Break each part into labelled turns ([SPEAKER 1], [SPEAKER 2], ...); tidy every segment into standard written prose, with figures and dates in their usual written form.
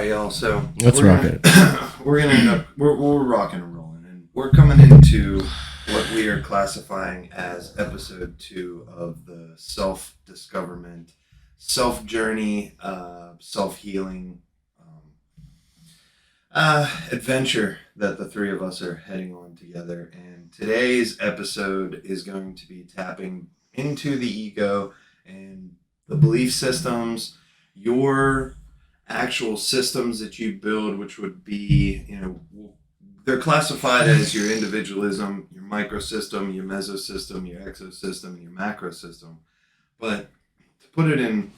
[SPEAKER 1] right, y'all. So
[SPEAKER 2] let's rock it.
[SPEAKER 1] We're gonna end up we're rocking and rolling, and we're coming into what we are classifying as episode 2 of the self-discoverment, self-journey, self-healing adventure that the three of us are heading on together. And today's episode is going to be tapping into the ego and the belief systems, your actual systems that you build, which would be, they're classified as your individualism, your microsystem, your mesosystem, your exosystem, and your macrosystem. But to put it in,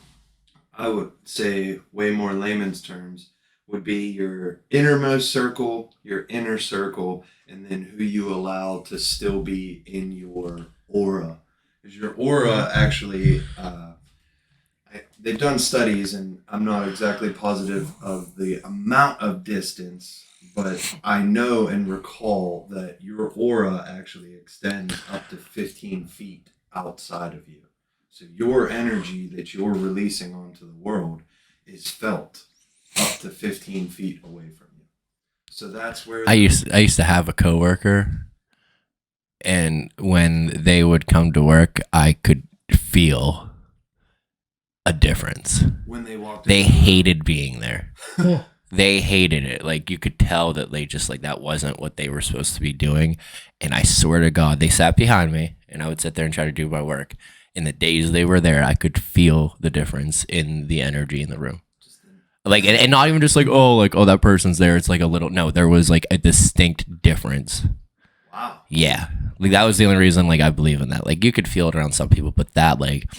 [SPEAKER 1] I would say, way more layman's terms, would be your innermost circle, your inner circle, and then who you allow to still be in your aura. Because your aura actually, they've done studies, and I'm not exactly positive of the amount of distance, but I know and recall that your aura actually extends up to 15 feet outside of you. So your energy that you're releasing onto the world is felt up to 15 feet away from you. So that's where
[SPEAKER 2] I used to have a coworker, and when they would come to work, I could feel a difference.
[SPEAKER 1] When they walked in,
[SPEAKER 2] they hated being there. They hated it. Like, you could tell that they just, like, that wasn't what they were supposed to be doing. And I swear to God, they sat behind me, and I would sit there and try to do my work. In the days they were there, I could feel the difference in the energy in the room. Like, and not even just like, oh, that person's there. It's like a little, no, there was like a distinct difference.
[SPEAKER 1] Wow.
[SPEAKER 2] Yeah. Like, that was the only reason, like, I believe in that. Like, you could feel it around some people, but that, like,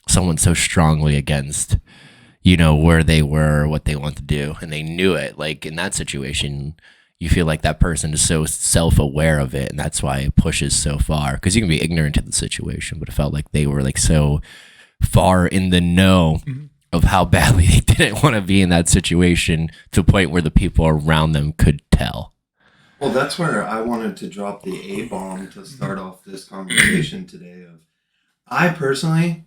[SPEAKER 2] someone so strongly against, where they were, what they want to do, and they knew it. Like, in that situation, you feel like that person is so self-aware of it, and that's why it pushes so far. Because you can be ignorant of the situation, but it felt like they were, like, so far in the know of how badly they didn't want to be in that situation, to a point where the people around them could tell.
[SPEAKER 1] Well, that's where I wanted to drop the A-bomb to start off this conversation today. I personally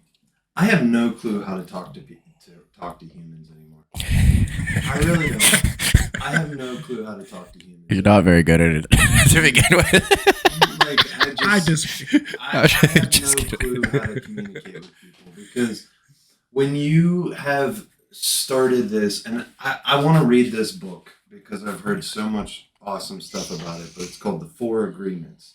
[SPEAKER 1] have no clue how to talk to humans anymore. I really don't. I have no clue how to talk to humans.
[SPEAKER 2] You're not very good at it to begin with.
[SPEAKER 1] I have no clue how to communicate with people, because when you have started this, and I want to read this book because I've heard so much awesome stuff about it, but it's called The 4 Agreements.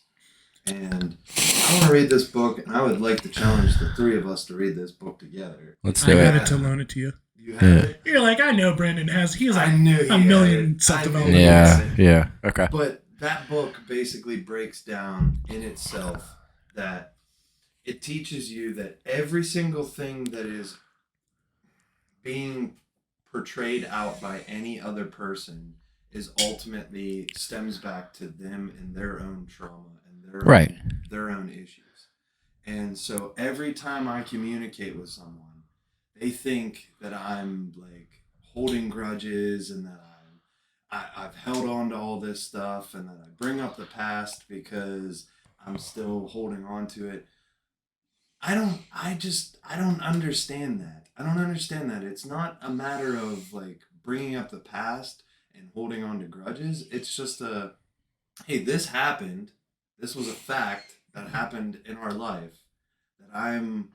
[SPEAKER 1] And I want to read this book, and I would like to challenge the three of us to read this book together.
[SPEAKER 2] Let's do it.
[SPEAKER 3] I got it to loan it to you.
[SPEAKER 1] You have it?
[SPEAKER 3] You're like, I know Brandon has. He has like
[SPEAKER 1] I knew
[SPEAKER 3] a million self-development.
[SPEAKER 2] Yeah. Okay.
[SPEAKER 1] But that book basically breaks down in itself that it teaches you that every single thing that is being portrayed out by any other person is ultimately stems back to them and their own trauma and their own issues. And so every time I communicate with someone, they think that I'm like holding grudges, and that I've held on to all this stuff, and that I bring up the past because I'm still holding on to it. I don't understand that. I don't understand that. It's not a matter of like bringing up the past and holding on to grudges. It's just hey, this happened. This was a fact that happened in our life that I'm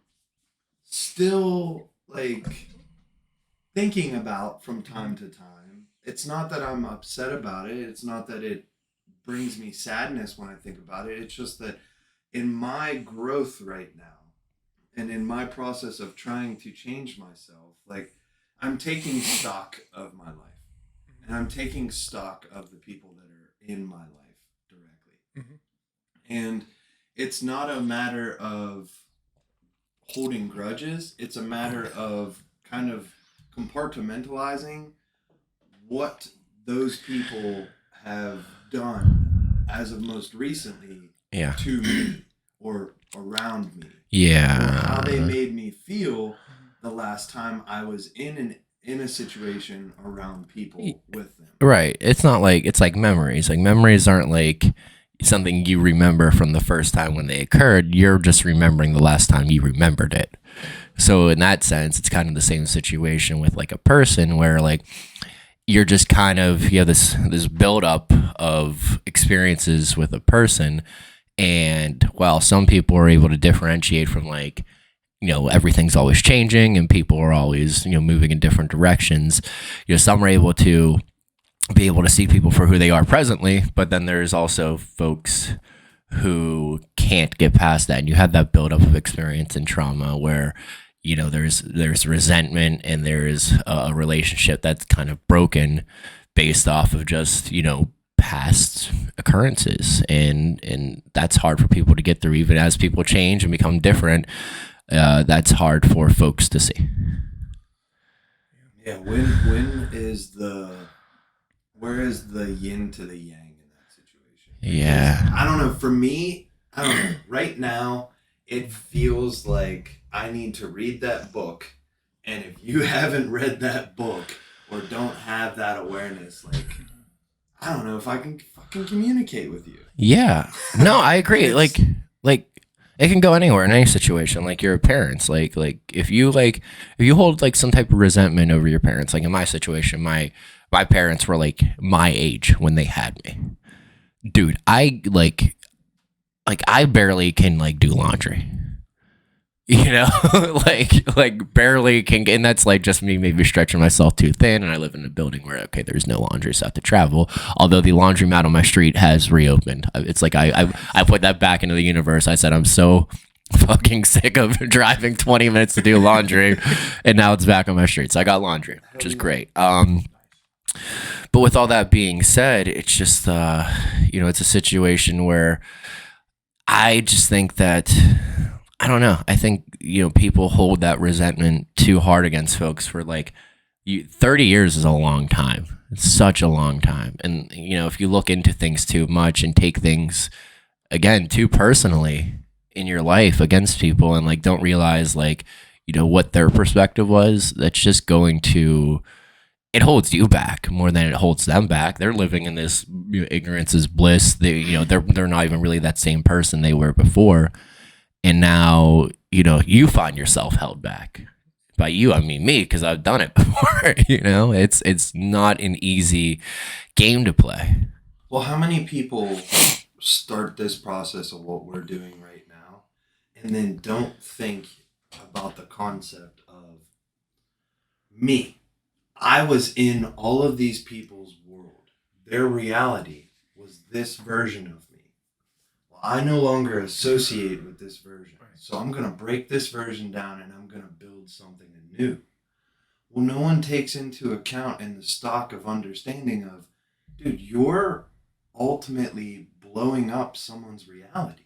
[SPEAKER 1] still like thinking about from time to time. It's not that I'm upset about it. It's not that it brings me sadness when I think about it. It's just that in my growth right now, and in my process of trying to change myself, like, I'm taking stock of my life, and I'm taking stock of the people that are in my life directly.
[SPEAKER 3] Mm-hmm.
[SPEAKER 1] And it's not a matter of holding grudges. It's a matter of kind of compartmentalizing what those people have done as of most recently to me or around me.
[SPEAKER 2] Yeah.
[SPEAKER 1] Or how they made me feel the last time I was in a situation around people with them.
[SPEAKER 2] Right. It's not like, it's like memories. Like, memories aren't like something you remember from the first time when they occurred. You're just remembering the last time you remembered it. So in that sense, it's kind of the same situation with like a person where, like, you're just kind of, you have this buildup of experiences with a person, and while some people are able to differentiate from like, everything's always changing and people are always, moving in different directions, some are able to be able to see people for who they are presently, but then there's also folks who can't get past that, and you have that buildup of experience and trauma where there's resentment and there's a relationship that's kind of broken based off of just past occurrences, and that's hard for people to get through. Even as people change and become different, that's hard for folks to see.
[SPEAKER 1] Yeah, when is where is the yin to the yang in that situation?
[SPEAKER 2] Yeah.
[SPEAKER 1] I don't know. For me, I don't know. Right now, it feels like I need to read that book, and if you haven't read that book or don't have that awareness, like, I don't know if I can fucking communicate with you.
[SPEAKER 2] Yeah. No, I agree. like it can go anywhere in any situation. Like your parents, like if you hold like some type of resentment over your parents, like in my situation, my parents were like my age when they had me. Dude, I I barely can like do laundry. like barely can, and that's like just me maybe stretching myself too thin. And I live in a building where there's no laundry, so I have to travel. Although the laundromat on my street has reopened, it's like I put that back into the universe. I said I'm so fucking sick of driving 20 minutes to do laundry, and now it's back on my street. So I got laundry, which is great. But with all that being said, it's just it's a situation where I just think that. I don't know. I think, people hold that resentment too hard against folks for 30 years is a long time. It's such a long time. And, if you look into things too much and take things, again, too personally in your life against people and don't realize what their perspective was, that's just going to, it holds you back more than it holds them back. They're living in this ignorance is bliss. They're not even really that same person they were before. And now, you find yourself held back. By you, I mean me, because I've done it before. It's not an easy game to play.
[SPEAKER 1] Well, how many people start this process of what we're doing right now and then don't think about the concept of me? I was in all of these people's world. Their reality was this version of me. I no longer associate with this version. So I'm going to break this version down and I'm going to build something new. Well, no one takes into account in the stock of understanding of, dude, you're ultimately blowing up someone's reality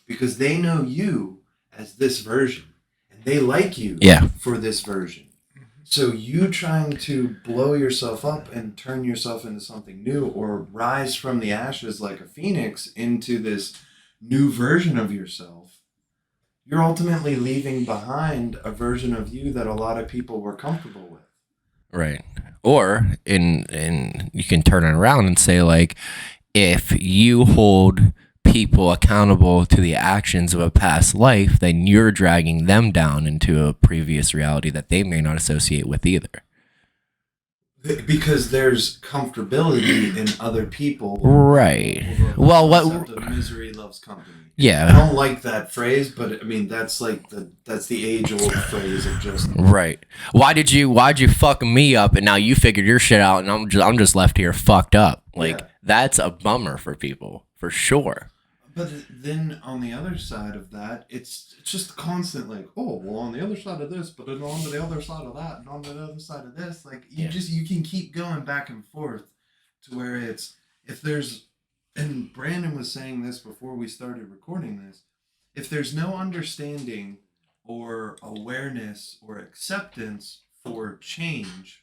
[SPEAKER 1] because they know you as this version and they like you for this version. So you trying to blow yourself up and turn yourself into something new or rise from the ashes like a phoenix into this new version of yourself, you're ultimately leaving behind a version of you that a lot of people were comfortable with.
[SPEAKER 2] Right. Or you can turn it around and say if you hold people accountable to the actions of a past life, then you're dragging them down into a previous reality that they may not associate with either.
[SPEAKER 1] Because there's comfortability in other people.
[SPEAKER 2] Right. Well, what
[SPEAKER 1] misery loves company.
[SPEAKER 2] Yeah.
[SPEAKER 1] I don't like that phrase, but I mean that's the age-old phrase of just
[SPEAKER 2] right. Why'd you fuck me up and now you figured your shit out and I'm just left here fucked up. That's a bummer for people, for sure.
[SPEAKER 1] But then on the other side of that, it's just constant on the other side of this, but then on to the other side of that, and on to the other side of this. You can keep going back and forth to where it's, if there's, and Brandon was saying this before we started recording this, if there's no understanding or awareness or acceptance for change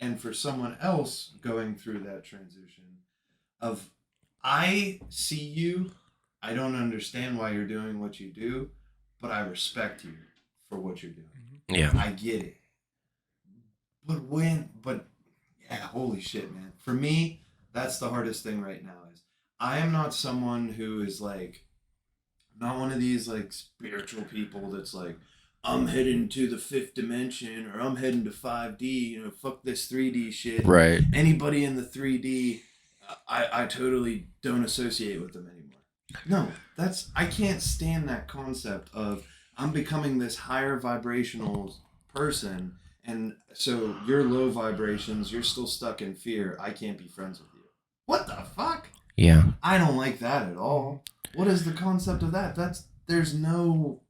[SPEAKER 1] and for someone else going through that transition of, I see you, I don't understand why you're doing what you do, but I respect you for what you're doing.
[SPEAKER 2] Yeah.
[SPEAKER 1] I get it. But holy shit, man. For me, that's the hardest thing right now is I am not someone who is not one of these spiritual people that's I'm heading to the fifth dimension, or I'm heading to 5D, you know, fuck this 3D shit.
[SPEAKER 2] Right.
[SPEAKER 1] Anybody in the 3D, I totally don't associate with them anymore. No, I can't stand that concept of I'm becoming this higher vibrational person, and so you're low vibrations, you're still stuck in fear, I can't be friends with you. What the fuck?
[SPEAKER 2] Yeah.
[SPEAKER 1] I don't like that at all. What is the concept of that? There's no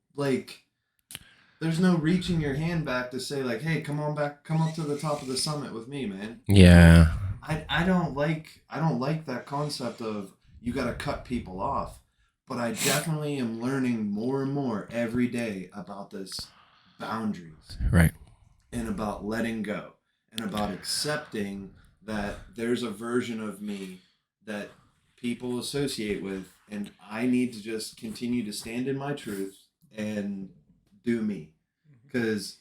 [SPEAKER 1] reaching your hand back to say like, hey, come up to the top of the summit with me, man.
[SPEAKER 2] Yeah.
[SPEAKER 1] I don't like that concept of you got to cut people off, but I definitely am learning more and more every day about this boundaries,
[SPEAKER 2] Right.
[SPEAKER 1] and about letting go, and about accepting that there's a version of me that people associate with, and I need to just continue to stand in my truth and do me. Because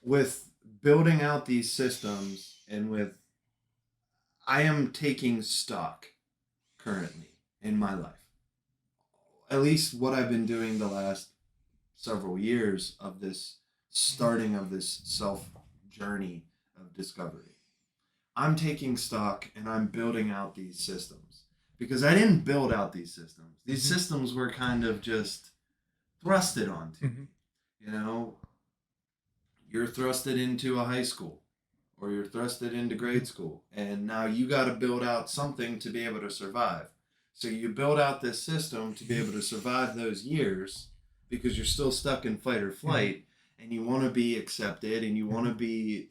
[SPEAKER 1] with building out these systems, and I am taking stock currently in my life. At least what I've been doing the last several years of this starting of this self journey of discovery. I'm taking stock and I'm building out these systems, because I didn't build out these systems. These systems were kind of just thrusted onto me. You know, you're thrusted into a high school, or you're thrusted into grade school, and now you got to build out something to be able to survive. So you build out this system to be able to survive those years, because you're still stuck in fight or flight, and you want to be accepted, and you want to be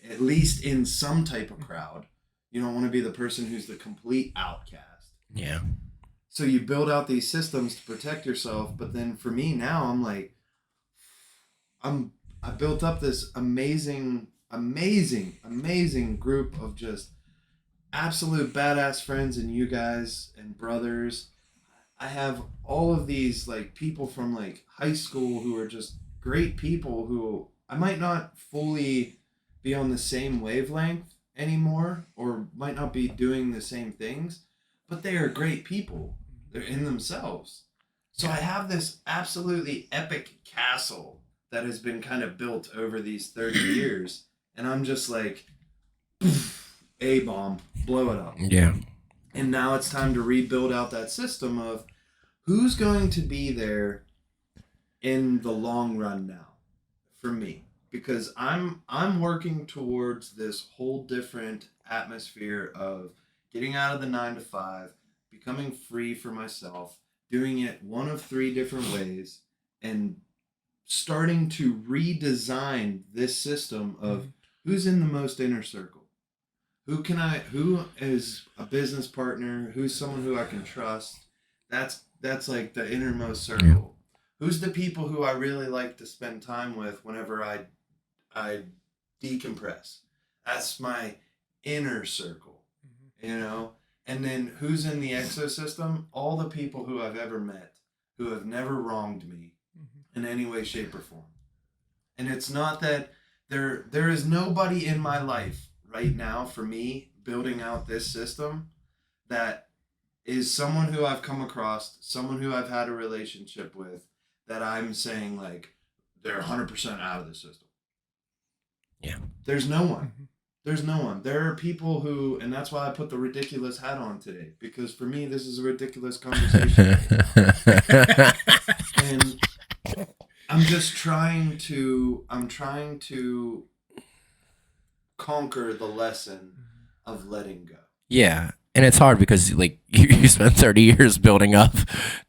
[SPEAKER 1] at least in some type of crowd. You don't want to be the person who's the complete outcast.
[SPEAKER 2] Yeah.
[SPEAKER 1] So you build out these systems to protect yourself, but then for me now, I'm like, I built up this amazing group of just absolute badass friends, and you guys and brothers. I have all of these like people from like high school who are just great people who I might not fully be on the same wavelength anymore, or might not be doing the same things, but they are great people. They're in themselves. So I have this absolutely epic castle that has been kind of built over these 30 years, and I'm just like, A-bomb, blow it up.
[SPEAKER 2] Yeah.
[SPEAKER 1] And now it's time to rebuild out that system of who's going to be there in the long run now for me, because I'm working towards this whole different atmosphere of getting out of the 9 to 5, becoming free for myself, doing it one of 3 different ways, and starting to redesign this system of who's in the most inner circle. Who is a business partner? Who's someone who I can trust? That's like the innermost circle. Yeah. Who's the people who I really like to spend time with whenever I decompress? That's my inner circle, you know? And then who's in the exosystem? All the people who I've ever met who have never wronged me in any way, shape, or form. And it's not that there is nobody in my life right now for me building out this system that is someone who I've come across, someone who I've had a relationship with, that I'm saying like they're 100% out of the system.
[SPEAKER 2] Yeah.
[SPEAKER 1] There's no one. There's no one. There are people who, and that's why I put the ridiculous hat on today, because for me this is a ridiculous conversation. And I'm trying to conquer the lesson of letting go.
[SPEAKER 2] Yeah. And it's hard because like you spent 30 years building up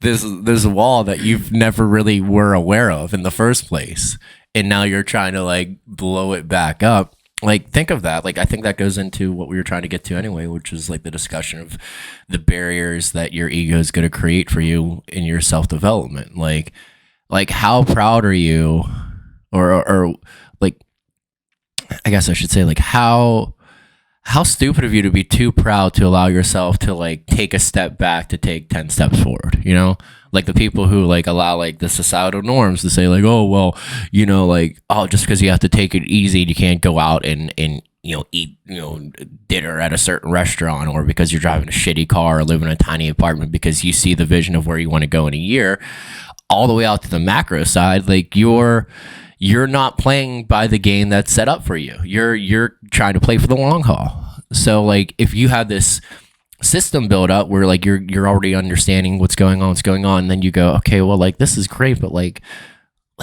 [SPEAKER 2] this wall that you've never really were aware of in the first place. And now you're trying to like blow it back up. Like, think of that. Like, I think that goes into what we were trying to get to anyway, which is like the discussion of the barriers that your ego is going to create for you in your self-development. Like how proud are you, or like, I guess I should say, like, how stupid of you to be too proud to allow yourself to like take a step back to take 10 steps forward, you know? Like the people who like allow like the societal norms to say like, oh, well, you know, like, oh, just because you have to take it easy, you can't go out and you know, eat, you know, dinner at a certain restaurant, or because you're driving a shitty car or live in a tiny apartment because you see the vision of where you want to go in a year. all the way out to the macro side, like you're not playing by the game that's set up for you. You're trying to play for the long haul. So like if you have this system built up where like you're already understanding what's going on, and then you go, okay, well, like this is great, but like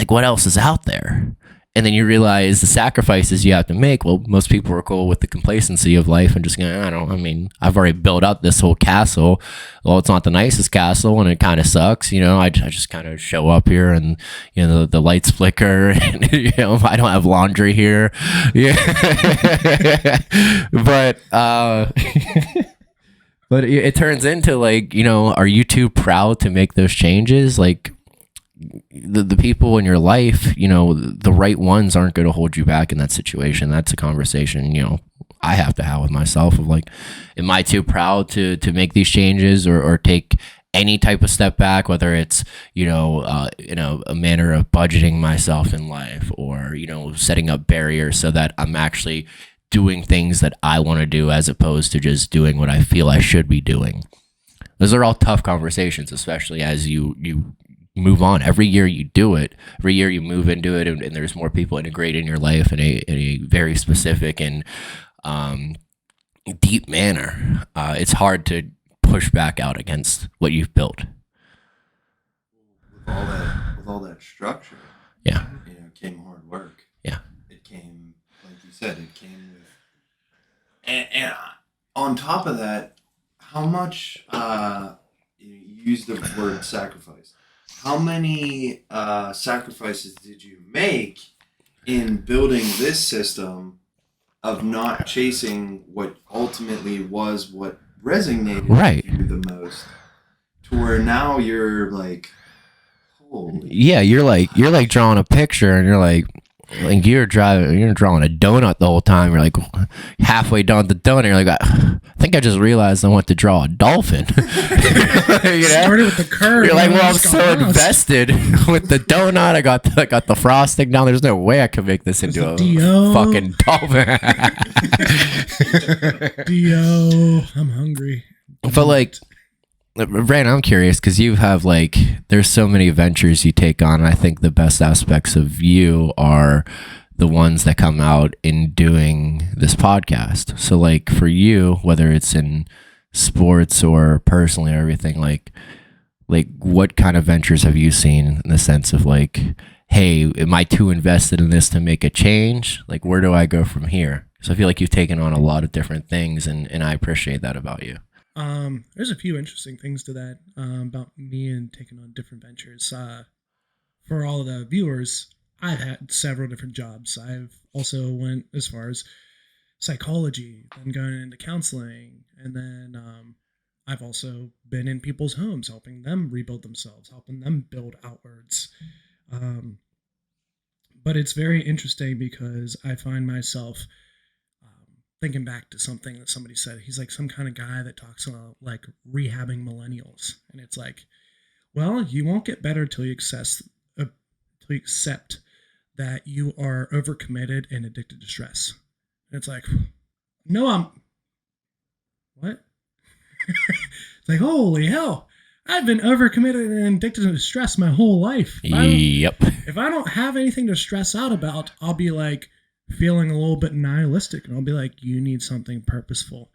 [SPEAKER 2] what else is out there? And then you realize the sacrifices you have to make. Well, most people are cool with the complacency of life and just going, I've already built up this whole castle. Well, it's not the nicest castle and it kind of sucks. I just kind of show up here and, the lights flicker and, I don't have laundry here. Yeah. But, but it turns into like, are you too proud to make those changes? Like, the people in your life, the right ones aren't going to hold you back in that situation. That's a conversation, I have to have with myself of like, am I too proud to make these changes or take any type of step back, whether it's, a manner of budgeting myself in life or, setting up barriers so that I'm actually doing things that I want to do as opposed to just doing what I feel I should be doing. Those are all tough conversations, especially as you move on. Every year you do it. Every year you move into it, and there's more people integrate in your life in a very specific and deep manner. It's hard to push back out against what you've built.
[SPEAKER 1] With all that structure,
[SPEAKER 2] yeah,
[SPEAKER 1] came hard work.
[SPEAKER 2] Yeah,
[SPEAKER 1] it came, like you said, it came with, and on top of that, how much you use the word sacrifice. How many sacrifices did you make in building this system of not chasing what ultimately was what resonated with you the most, to where now you're like, holy.
[SPEAKER 2] Yeah, you're like drawing a picture and you're like you're drawing a donut the whole time. You're like halfway done the donut. You're like, I think I just realized I want to draw a dolphin.
[SPEAKER 3] Started with the curve.
[SPEAKER 2] You're like, well, I'm so invested with the donut. I got the frosting down. There's no way I could make this into a fucking dolphin.
[SPEAKER 3] Dio, I'm hungry.
[SPEAKER 2] But like, Brandon, I'm curious because you have like, there's so many ventures you take on. And I think the best aspects of you are the ones that come out in doing this podcast. So like for you, whether it's in sports or personally or everything, like what kind of ventures have you seen in the sense of like, hey, am I too invested in this to make a change? Like, where do I go from here? So I feel like you've taken on a lot of different things and I appreciate that about you.
[SPEAKER 3] There's a few interesting things to that about me and taking on different ventures. For all of the viewers, I've had several different jobs. I've also went as far as psychology, then going into counseling, and then I've also been in people's homes, helping them rebuild themselves, helping them build outwards. But it's very interesting because I find myself thinking back to something that somebody said. He's like some kind of guy that talks about like rehabbing millennials, and it's like, well, you won't get better till you accept that you are overcommitted and addicted to stress. And it's like, no, what? It's like, holy hell, I've been overcommitted and addicted to stress my whole life. If I don't have anything to stress out about, I'll be like feeling a little bit nihilistic, and I'll be like, you need something purposeful.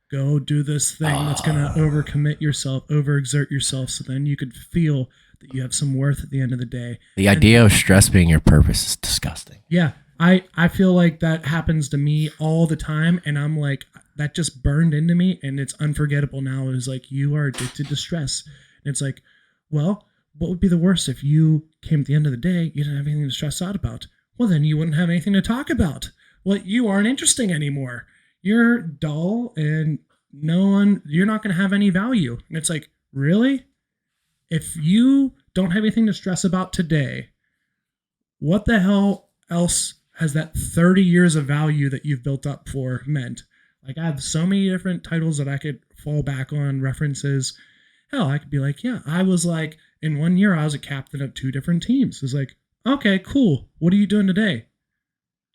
[SPEAKER 3] Go do this thing that's going to overcommit yourself, overexert yourself, so then you could feel that you have some worth at the end of the day.
[SPEAKER 2] The idea of stress being your purpose is disgusting.
[SPEAKER 3] Yeah, I feel like that happens to me all the time, and I'm like, that just burned into me, and it's unforgettable now. It's like, you are addicted to stress. And it's like, well, what would be the worst if you came at the end of the day, you didn't have anything to stress out about? Well, then you wouldn't have anything to talk about. Well, you aren't interesting anymore. You're dull, and you're not going to have any value. And it's like, really? If you don't have anything to stress about today, what the hell else has that 30 years of value that you've built up for meant? Like, I have so many different titles that I could fall back on, references. Hell, I could be like, yeah, I was like, in 1 year, I was a captain of 2 different teams. It's like, okay, cool. What are you doing today?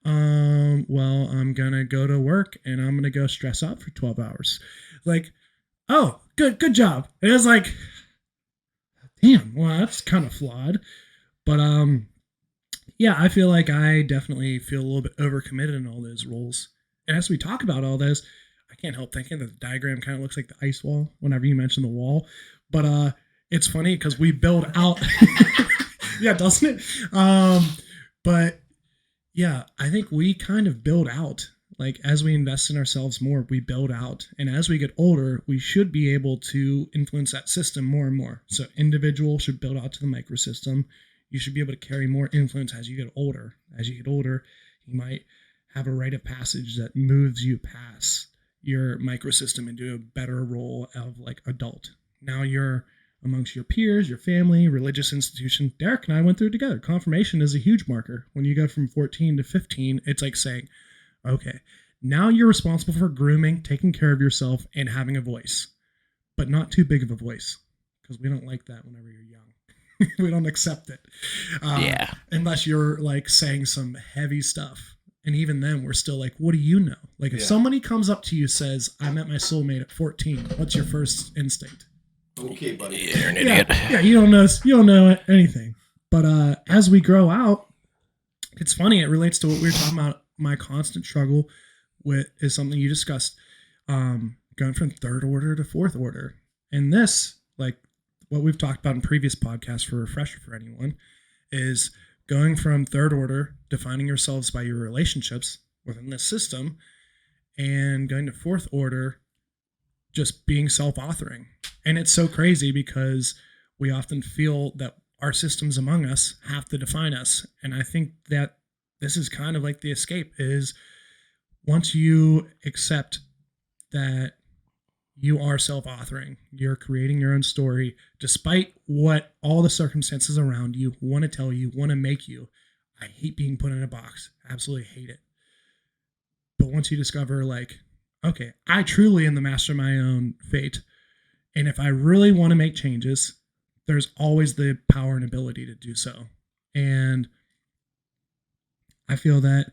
[SPEAKER 3] Well, I'm going to go to work and I'm going to go stress out for 12 hours. Like, oh, good job. And it was like, damn, well, that's kind of flawed. But yeah, I feel like I definitely feel a little bit overcommitted in all those roles. And as we talk about all this, I can't help thinking that the diagram kind of looks like the ice wall whenever you mention the wall. But it's funny because we build out. Yeah, doesn't it? But yeah, I think we kind of build out. Like as we invest in ourselves more, we build out. And as we get older, we should be able to influence that system more and more. So individual should build out to the microsystem. You should be able to carry more influence as you get older. As you get older, you might have a rite of passage that moves you past your microsystem into a better role of like adult. Now you're amongst your peers, your family, religious institution. Derek and I went through it together. Confirmation is a huge marker. When you go from 14 to 15, it's like saying, okay, now you're responsible for grooming, taking care of yourself, and having a voice, but not too big of a voice because we don't like that whenever you're young. We don't accept it.
[SPEAKER 2] Yeah.
[SPEAKER 3] Unless you're like saying some heavy stuff. And even then, we're still like, what do you know? Like if
[SPEAKER 1] Yeah.
[SPEAKER 3] somebody comes up to you says, I met my soulmate at 14, what's your first instinct?
[SPEAKER 1] Okay, buddy.
[SPEAKER 2] You're an idiot.
[SPEAKER 3] Yeah, you don't know anything. But as we grow out, it's funny. It relates to what we were talking about. My constant struggle with is something you discussed, going from third order to fourth order. And this, like what we've talked about in previous podcasts for a refresher for anyone, is going from third order, defining yourselves by your relationships within this system, and going to fourth order, just being self-authoring. And it's so crazy because we often feel that our systems among us have to define us. And I think that this is kind of like the escape is once you accept that you are self-authoring, you're creating your own story, despite what all the circumstances around you want to tell you, want to make you. I hate being put in a box. Absolutely hate it. But once you discover like, okay, I truly am the master of my own fate. And if I really want to make changes, there's always the power and ability to do so. And I feel that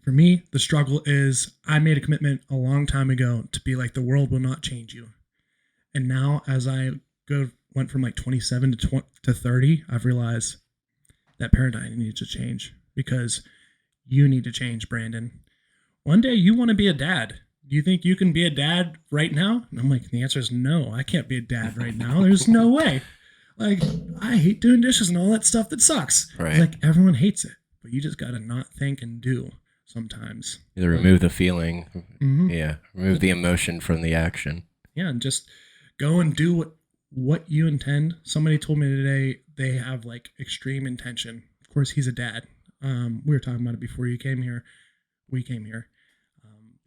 [SPEAKER 3] for me, the struggle is I made a commitment a long time ago to be like, the world will not change you. And now as I went from like 27 to 30, I've realized that paradigm needs to change because you need to change, Brandon. One day you want to be a dad. Do you think you can be a dad right now? And I'm like, the answer is no, I can't be a dad right now. There's no way. Like, I hate doing dishes and all that stuff that sucks.
[SPEAKER 2] Right.
[SPEAKER 3] Like, everyone hates it, but you just got to not think and do sometimes.
[SPEAKER 2] Either remove the feeling.
[SPEAKER 3] Mhm.
[SPEAKER 2] Yeah. Remove the emotion from the action.
[SPEAKER 3] Yeah, and just go and do what you intend. Somebody told me today they have like extreme intention. Of course, he's a dad. We were talking about it before you came here. We came here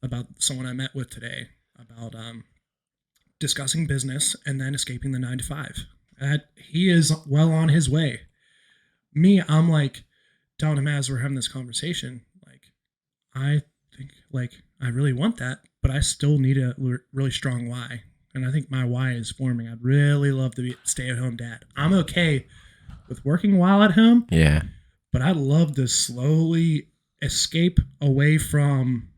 [SPEAKER 3] about someone I met with today about discussing business and then escaping the 9 to 5. That he is well on his way. Me, I'm like telling him as we're having this conversation, like I think like I really want that, but I still need a really strong why. And I think my why is forming. I'd really love to be stay-at-home dad. I'm okay with working while at home,
[SPEAKER 2] Yeah.
[SPEAKER 3] but I'd love to slowly escape away from,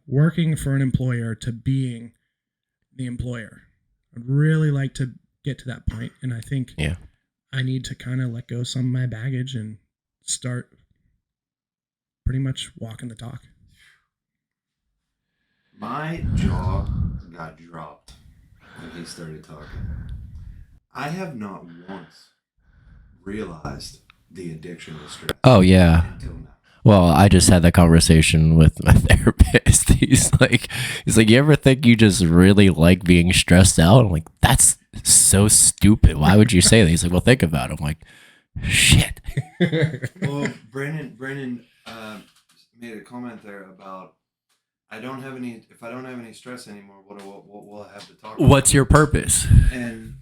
[SPEAKER 3] working for an employer to being the employer. I'd really like to get to that point, and I think I need to kind of let go some of my baggage and start pretty much walking the talk.
[SPEAKER 1] My jaw got dropped when he started talking. I have not once realized the addiction to stress
[SPEAKER 2] Oh, yeah.
[SPEAKER 1] until now.
[SPEAKER 2] Well, I just had that conversation with my therapist. He's like, you ever think you just really like being stressed out? I'm like, that's so stupid. Why would you say that? He's like, well, think about it. I'm like, shit.
[SPEAKER 1] Well, Brandon made a comment there about if I don't have any stress anymore, what will I have to talk about?
[SPEAKER 2] What's your purpose?
[SPEAKER 1] And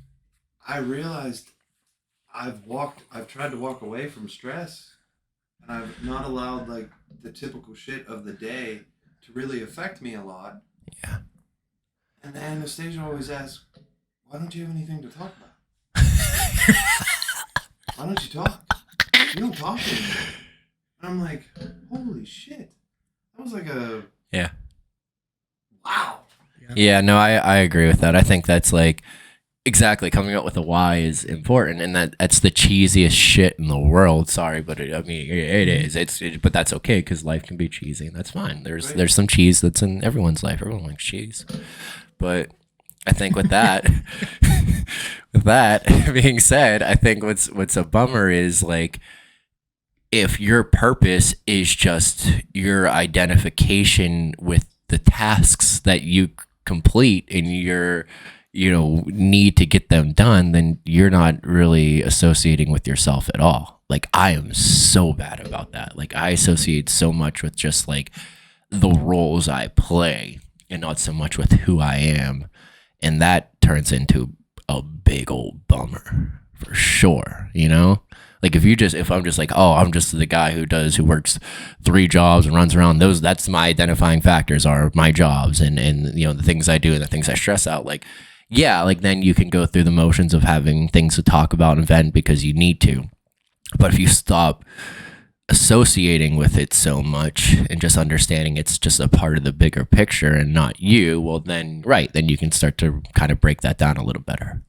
[SPEAKER 1] I realized I've tried to walk away from stress, and I've not allowed like the typical shit of the day to really affect me a lot.
[SPEAKER 2] Yeah.
[SPEAKER 1] And then Anastasia always asks, why don't you have anything to talk about? Why don't you talk? You don't talk anymore. And I'm like, holy shit. That was like a wow.
[SPEAKER 2] Yeah, no, I agree with that. I think that's like, Exactly. Coming up with a why is important, and that's the cheesiest shit in the world. Sorry, but I mean, it is. But that's okay because life can be cheesy, and that's fine.
[SPEAKER 1] Right.
[SPEAKER 2] There's some cheese that's in everyone's life. Everyone likes cheese, but I think with that, with that being said, I think what's a bummer is like if your purpose is just your identification with the tasks that you complete and your need to get them done, then you're not really associating with yourself at all. Like I am so bad about that. Like I associate so much with just like the roles I play and not so much with who I am, and that turns into a big old bummer for sure. Like if I'm just like, oh, I'm just the guy who works 3 jobs and runs around, that's my identifying factors are my jobs and the things I do and the things I stress out. Like, yeah, like then you can go through the motions of having things to talk about and vent because you need to. But if you stop associating with it so much and just understanding it's just a part of the bigger picture and not you, well then you can start to kind of break that down a little better.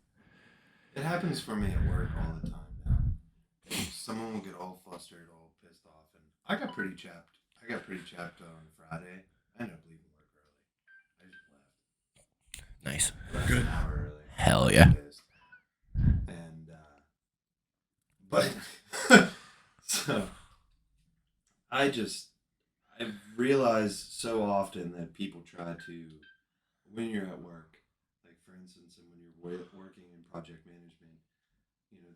[SPEAKER 1] It happens for me at work all the time now. Someone will get all flustered, all pissed off, and I got pretty chapped. On Friday. I ended up leaving work early. I just left.
[SPEAKER 2] Nice.
[SPEAKER 1] Good. An hour early.
[SPEAKER 2] Hell yeah.
[SPEAKER 1] And but so I've realized so often that people try to, when you're at work, like for instance, and when you're working in project management,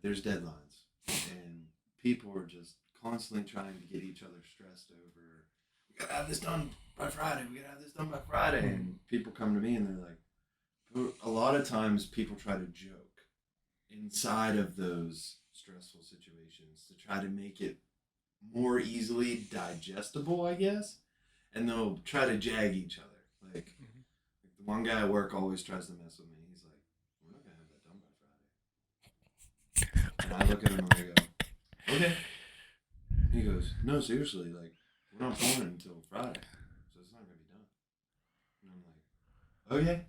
[SPEAKER 1] there's deadlines, and people are just constantly trying to get each other stressed over. We gotta have this done by Friday. And people come to me and they're like, a lot of times people try to joke inside of those stressful situations to try to make it more easily digestible, I guess. And they'll try to jag each other. Like the one guy at work always tries to mess with me. He's like, we're not going to have that done by Friday. And I look at him and I go, okay. He goes, no, seriously, like, we're not pulling it until Friday. So it's not going to be done. And I'm like, okay.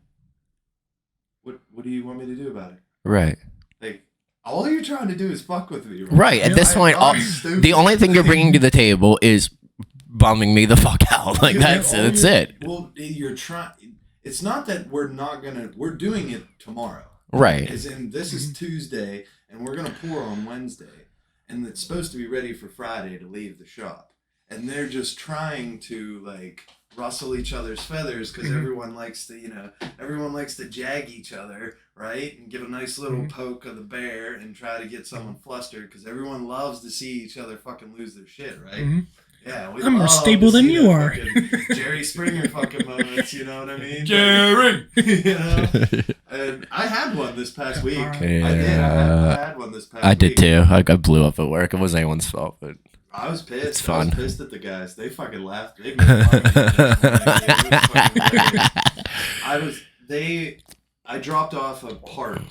[SPEAKER 1] What do you want me to do about it?
[SPEAKER 2] Right.
[SPEAKER 1] Like, all you're trying to do is fuck with me.
[SPEAKER 2] Right. At this point, the only thing you're bringing to the table is bumming me the fuck out. Like, that's it.
[SPEAKER 1] Well, you're trying. It's not that we're not going to, we're doing it tomorrow.
[SPEAKER 2] Right.
[SPEAKER 1] As in, this is Tuesday, and we're going to pour on Wednesday. And it's supposed to be ready for Friday to leave the shop. And they're just trying to, like, rustle each other's feathers because everyone likes to jag each other, right? And give a nice little poke of the bear and try to get someone flustered because everyone loves to see each other fucking lose their shit, right? Yeah,
[SPEAKER 3] I'm more stable than you are.
[SPEAKER 1] Jerry Springer fucking moments, you know what I mean?
[SPEAKER 2] Jerry!
[SPEAKER 1] And I had one this past week.
[SPEAKER 2] Yeah.
[SPEAKER 1] I had one this past week.
[SPEAKER 2] I did too. I blew up at work. It wasn't anyone's fault, but
[SPEAKER 1] I was pissed.
[SPEAKER 2] It's fun.
[SPEAKER 1] I was pissed at the guys. They fucking laughed. They made fun of me. I dropped off a part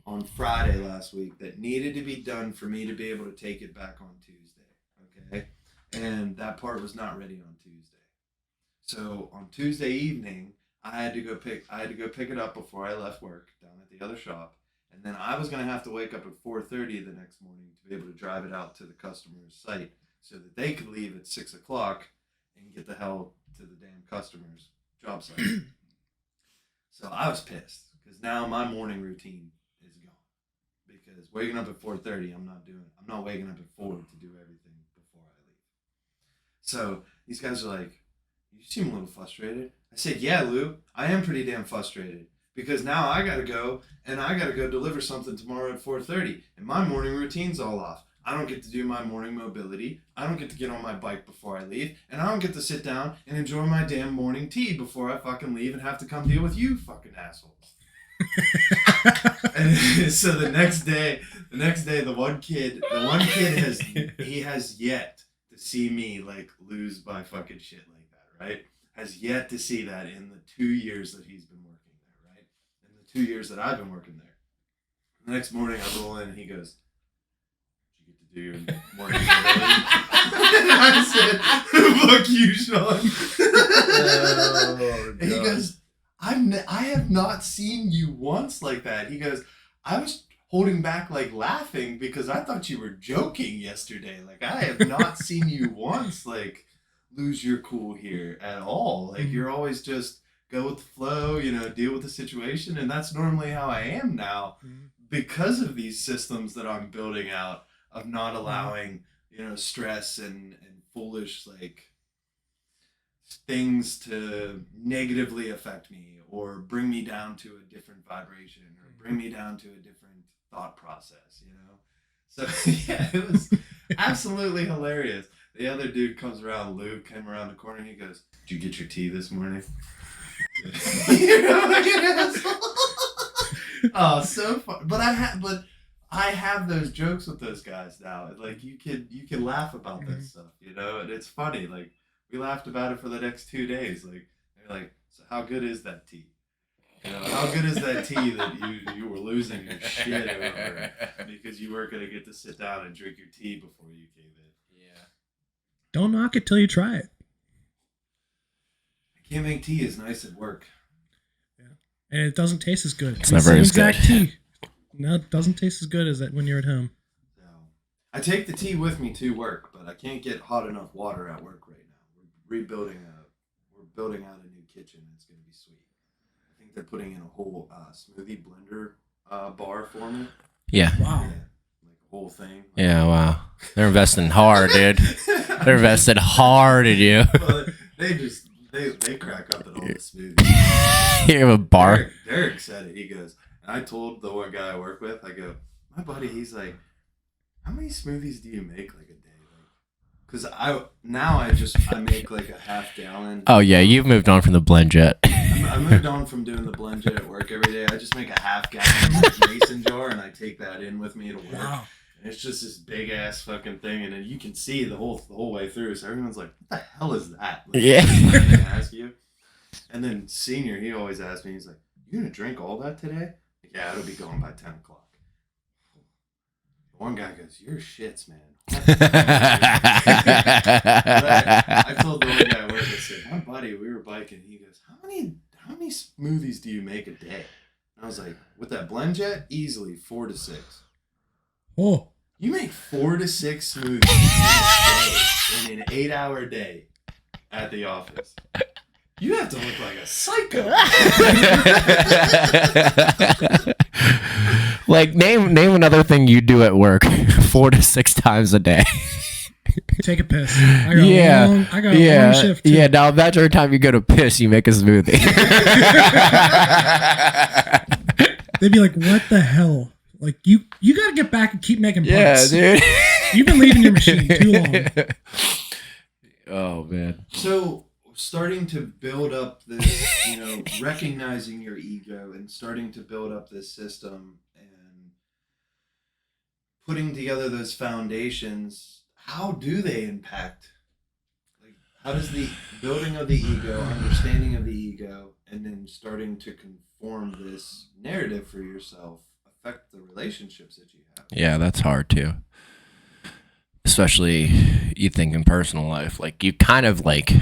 [SPEAKER 1] on Friday last week that needed to be done for me to be able to take it back on Tuesday. Okay? And that part was not ready on Tuesday. So on Tuesday evening, I had to go pick it up before I left work down at the other shop. And then I was going to have to wake up at 4:30 the next morning to be able to drive it out to the customer's site so that they could leave at 6 o'clock and get the hell to the damn customer's job site. So I was pissed because now my morning routine is gone. Because waking up at 4:30, I'm not waking up at 4 to do everything before I leave. So these guys are like, you seem a little frustrated. I said, yeah, Lou, I am pretty damn frustrated. Because now I gotta go deliver something tomorrow at 4:30, and my morning routine's all off. I don't get to do my morning mobility. I don't get to get on my bike before I leave, and I don't get to sit down and enjoy my damn morning tea before I fucking leave and have to come deal with you fucking assholes. And so the next day, the one kid has yet to see me like lose my fucking shit like that, right? Has yet to see that in the 2 years that he's been working there, right? In the 2 years that I've been working there. The next morning I roll in and he goes, did you get to do your morning mobility? And I said, fuck you, Sean.
[SPEAKER 4] Oh,
[SPEAKER 1] and he goes, I have not seen you once like that. He goes, I was holding back, like, laughing because I thought you were joking yesterday. Like, I have not seen you once, like, lose your cool here at all. Like, you're always just go with the flow, deal with the situation. And that's normally how I am now because of these systems that I'm building out of not allowing, stress and foolish, like, things to negatively affect me or bring me down to a different vibration or bring me down to a different thought process, So yeah, it was absolutely hilarious. The other dude comes around, Luke came around the corner and he goes, "Did you get your tea this morning?" Like an asshole. Oh, so fun. But I have those jokes with those guys now. Like you can laugh about this stuff, and it's funny. Like we laughed about it for the next 2 days. Like they're like, "So how good is that tea? How good is that tea that you were losing your shit over because you weren't gonna get to sit down and drink your tea before you came in?"
[SPEAKER 2] Yeah.
[SPEAKER 3] Don't knock it till you try it.
[SPEAKER 1] I can't make tea as nice at work.
[SPEAKER 3] And it doesn't taste as good.
[SPEAKER 2] It's never as good.
[SPEAKER 3] Tea. No, it doesn't taste as good as it when you're at home.
[SPEAKER 1] So, I take the tea with me to work, but I can't get hot enough water at work right now. We're building out a new kitchen. It's going to be sweet. I think they're putting in a whole smoothie blender bar for me.
[SPEAKER 2] Yeah.
[SPEAKER 3] Wow.
[SPEAKER 1] Yeah, like a whole thing.
[SPEAKER 2] Yeah, wow. They're investing hard, dude. They're invested hard in you.
[SPEAKER 1] But they crack up at all the smoothies.
[SPEAKER 2] You have a bar.
[SPEAKER 1] Derek said it. He goes, and I told the one guy I work with, I go, my buddy, he's like, "How many smoothies do you make like a day?" Because I make like a half gallon.
[SPEAKER 2] Oh yeah, you've moved on from the blend jet.
[SPEAKER 1] I moved on from doing the blend jet at work every day. I just make a half gallon mason jar and I take that in with me to work.
[SPEAKER 3] Wow.
[SPEAKER 1] And it's just this big ass fucking thing, and then you can see the whole way through. So everyone's like, "What the hell is that?" Like,
[SPEAKER 2] Yeah.
[SPEAKER 1] I'm gonna ask you. And then Senior, he always asks me, he's like, "You gonna drink all that today?" Like, "Yeah, it'll be gone by 10 o'clock. One guy goes, "You're shits, man." I told the one guy I work with, I said, my buddy, we were biking. He goes, how many smoothies do you make a day? And I was like, with that blend jet, easily 4 to 6.
[SPEAKER 3] Oh.
[SPEAKER 1] You make 4 to 6 smoothies in an 8-hour day at the office. You have to look like a psycho.
[SPEAKER 2] Like name another thing you do at work 4 to 6 times a day.
[SPEAKER 3] Take a piss. I got a long shift. Too.
[SPEAKER 2] Yeah, now imagine every time you go to piss, you make a smoothie.
[SPEAKER 3] They'd be like, "What the hell? Like you got to get back and keep making parts.
[SPEAKER 2] Yeah, dude.
[SPEAKER 3] You've been leaving your machine too long."
[SPEAKER 2] Oh man.
[SPEAKER 1] So starting to build up this, recognizing your ego and starting to build up this system and putting together those foundations, how do they impact? Like, how does the building of the ego, understanding of the ego, and then starting to conform this narrative for yourself affect the relationships that you have?
[SPEAKER 2] Yeah, that's hard too. Especially you think in personal life, like you kind of like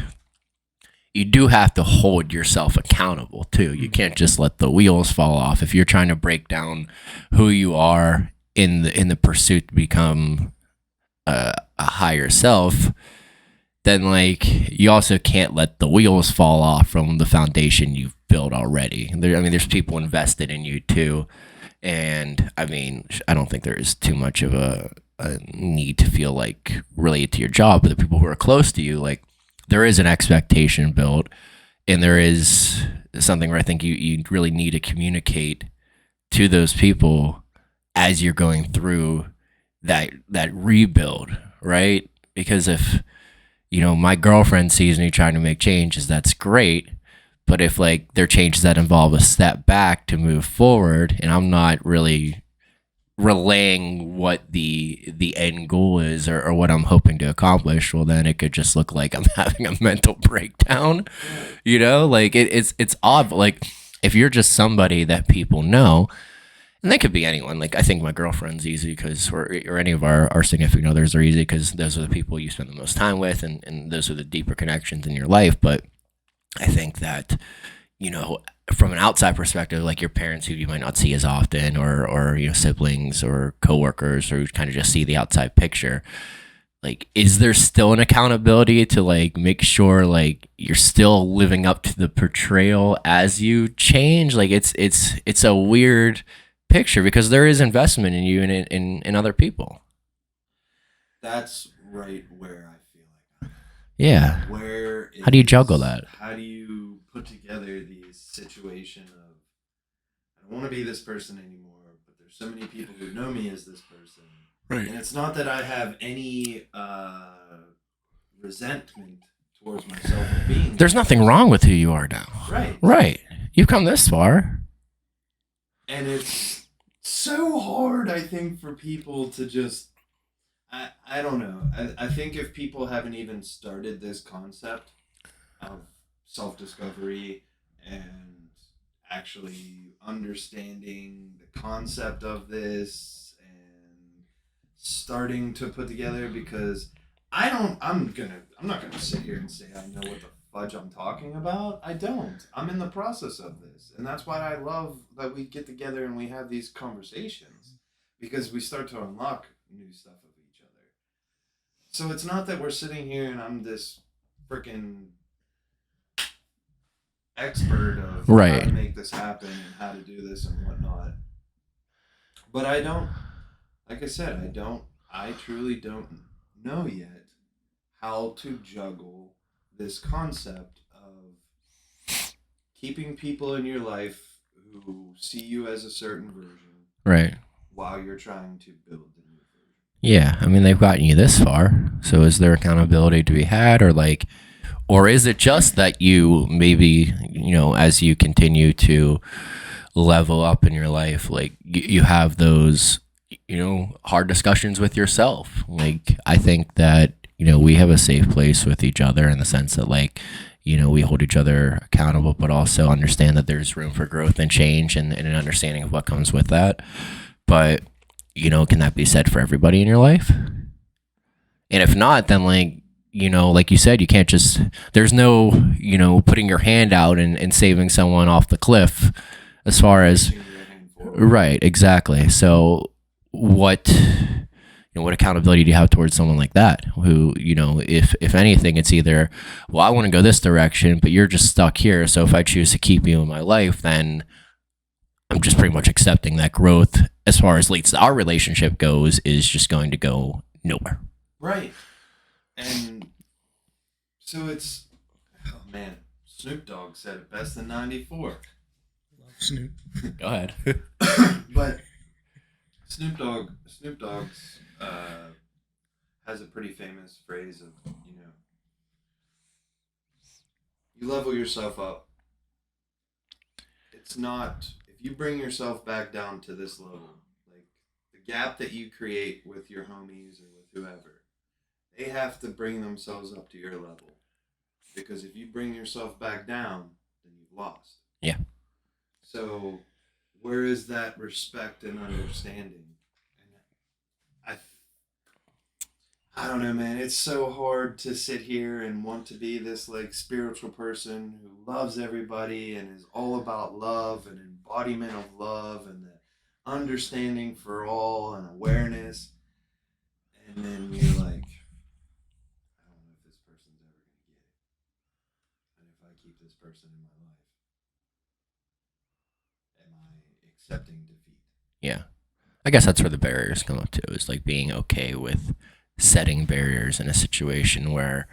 [SPEAKER 2] you do have to hold yourself accountable too. You can't just let the wheels fall off if you're trying to break down who you are in the pursuit to become a higher self. Then like you also can't let the wheels fall off from the foundation you've built already. There's people invested in you too, and I don't think there is too much of a need to feel like related to your job, but the people who are close to you, like there is an expectation built, and there is something where I think you really need to communicate to those people as you're going through that rebuild, right? Because if my girlfriend sees me trying to make changes, that's great. But if like there are changes that involve a step back to move forward, and I'm not really relaying what the end goal is or what I'm hoping to accomplish, well then it could just look like I'm having a mental breakdown. Like it's odd, but like if you're just somebody that people know, and that could be anyone. Like I think my girlfriend's easy because or any of our significant others are easy because those are the people you spend the most time with, and those are the deeper connections in your life. But I think that from an outside perspective, like your parents who you might not see as often, or siblings or coworkers, or who kind of just see the outside picture, like, is there still an accountability to like make sure like you're still living up to the portrayal as you change? Like it's a weird picture because there is investment in you and in other people.
[SPEAKER 1] That's right where I feel like
[SPEAKER 2] Yeah.
[SPEAKER 1] where
[SPEAKER 2] How do you juggle that?
[SPEAKER 1] How do you put together the situation of, I don't want to be this person anymore, but there's so many people who know me as this person.
[SPEAKER 2] Right.
[SPEAKER 1] And it's not that I have any resentment towards myself for being.
[SPEAKER 2] There's nothing wrong with who you are now.
[SPEAKER 1] Right.
[SPEAKER 2] Right. You've come this far.
[SPEAKER 1] And it's so hard, I think, for people to just, I don't know. I think if people haven't even started this concept of self-discovery and actually understanding the concept of this and starting to put together, because I'm not gonna sit here and say I know what the fudge I'm talking about. I don't. I'm in the process of this. And that's why I love that we get together and we have these conversations, because we start to unlock new stuff of each other. So it's not that we're sitting here and I'm this freaking expert of how
[SPEAKER 2] Right.
[SPEAKER 1] to make this happen and how to do this and whatnot. But I don't, like I said, I truly don't know yet how to juggle this concept of keeping people in your life who see you as a certain version
[SPEAKER 2] Right.
[SPEAKER 1] while you're trying to build the new version.
[SPEAKER 2] Yeah. I mean, they've gotten you this far. So is there accountability to be had, or is it just that you maybe, as you continue to level up in your life, like you have those, hard discussions with yourself? Like, I think that, we have a safe place with each other in the sense that like, we hold each other accountable, but also understand that there's room for growth and change and an understanding of what comes with that. But, can that be said for everybody in your life? And if not, then like you said, you can't just, there's no, putting your hand out and saving someone off the cliff as far as,
[SPEAKER 1] Pushing your hand forward.
[SPEAKER 2] right, exactly. So what accountability do you have towards someone like that who, if anything, it's either, well, I want to go this direction, but you're just stuck here. So if I choose to keep you in my life, then I'm just pretty much accepting that growth as far as at least our relationship goes is just going to go nowhere.
[SPEAKER 1] Right. And so it's, oh man, Snoop Dogg said it best in '94.
[SPEAKER 3] Love Snoop.
[SPEAKER 2] Go ahead.
[SPEAKER 1] But Snoop Dogg's has a pretty famous phrase of, you level yourself up. It's not, if you bring yourself back down to this level, like the gap that you create with your homies or with whoever, they have to bring themselves up to your level. Because if you bring yourself back down, then you've lost.
[SPEAKER 2] Yeah.
[SPEAKER 1] So where is that respect and understanding? And I don't know, man. It's so hard to sit here and want to be this like spiritual person who loves everybody and is all about love and embodiment of love and the understanding for all and awareness. And then you're like, I don't know if this person's ever going to get it. And if I keep this person in my life, am I accepting defeat?
[SPEAKER 2] Yeah. I guess that's where the barriers come up too, is like being okay with setting barriers in a situation where,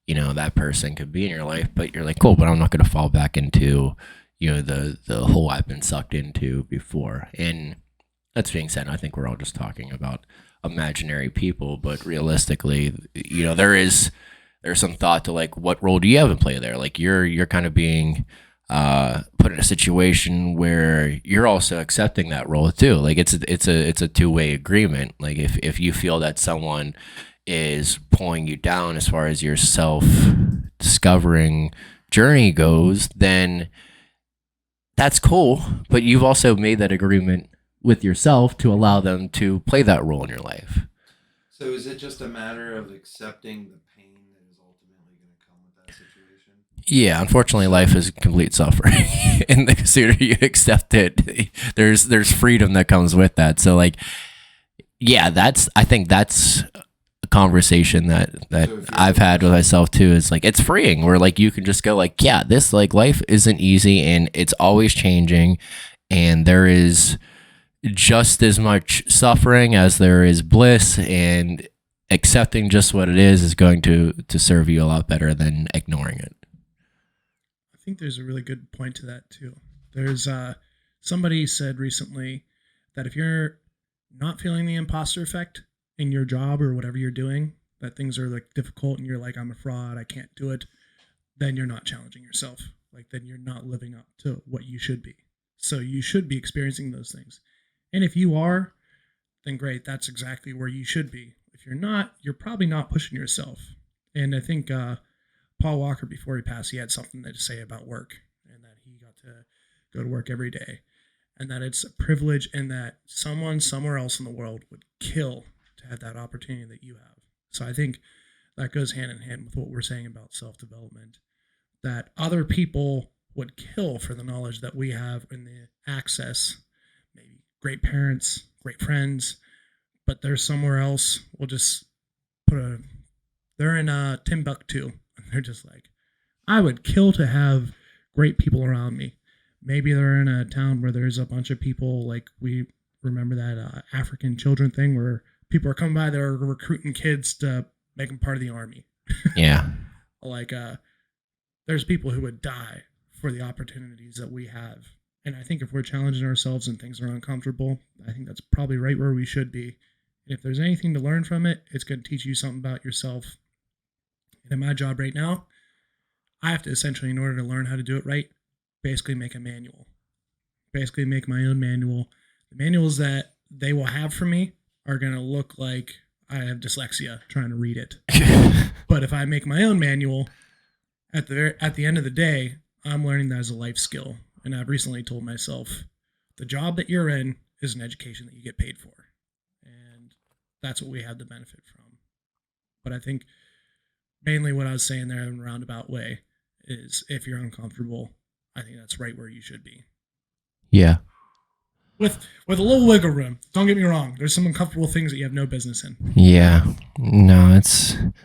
[SPEAKER 2] that person could be in your life, but you're like, cool, but I'm not going to fall back into, the hole I've been sucked into before. And that's being said, I think we're all just talking about imaginary people, but realistically, there's some thought to like, what role do you have in play there? Like you're kind of being put in a situation where you're also accepting that role too. Like it's a two-way agreement. Like if you feel that someone is pulling you down as far as your self-discovering journey goes, then that's cool. But you've also made that agreement with yourself to allow them to play that role in your life.
[SPEAKER 1] So is it just a matter of accepting the pain that is ultimately going to come with that situation?
[SPEAKER 2] Yeah, unfortunately, life is complete suffering, and the sooner you accept it, there's freedom that comes with that. So, like, yeah, I think that's a conversation that
[SPEAKER 1] So if you're
[SPEAKER 2] I've had with myself too. Is like it's freeing, where like you can just go like, yeah, this like life isn't easy, and it's always changing, and there is just as much suffering as there is bliss, and accepting just what it is going to serve you a lot better than ignoring it.
[SPEAKER 3] I think there's a really good point to that too. There's somebody said recently that if you're not feeling the imposter effect in your job or whatever you're doing, that things are like difficult and you're like, I'm a fraud, I can't do it, then you're not challenging yourself. Like then you're not living up to what you should be. So you should be experiencing those things. And if you are, then great, that's exactly where you should be. If you're not, you're probably not pushing yourself. And I think Paul Walker, before he passed, he had something to say about work and that he got to go to work every day and that it's a privilege and that someone somewhere else in the world would kill to have that opportunity that you have. So I think that goes hand in hand with what we're saying about self-development, that other people would kill for the knowledge that we have and the access, maybe great parents, great friends, but they're somewhere else. We'll just they're in Timbuktu. And they're just like, I would kill to have great people around me. Maybe they're in a town where there's a bunch of people, like we remember that African children thing where people are coming by, they're recruiting kids to make them part of the army.
[SPEAKER 2] Yeah.
[SPEAKER 3] Like, there's people who would die for the opportunities that we have. And I think if we're challenging ourselves and things are uncomfortable, I think that's probably right where we should be. And if there's anything to learn from it, it's going to teach you something about yourself. And in my job right now, I have to essentially, in order to learn how to do it right, basically make a manual. Basically make my own manual. The manuals that they will have for me are going to look like I have dyslexia trying to read it. But if I make my own manual, at the end of the day, I'm learning that as a life skill. And I've recently told myself, the job that you're in is an education that you get paid for. And that's what we have to benefit from. But I think mainly what I was saying there in a roundabout way is if you're uncomfortable, I think that's right where you should be.
[SPEAKER 2] Yeah.
[SPEAKER 3] With a little wiggle room. Don't get me wrong. There's some uncomfortable things that you have no business in.
[SPEAKER 2] Yeah. No,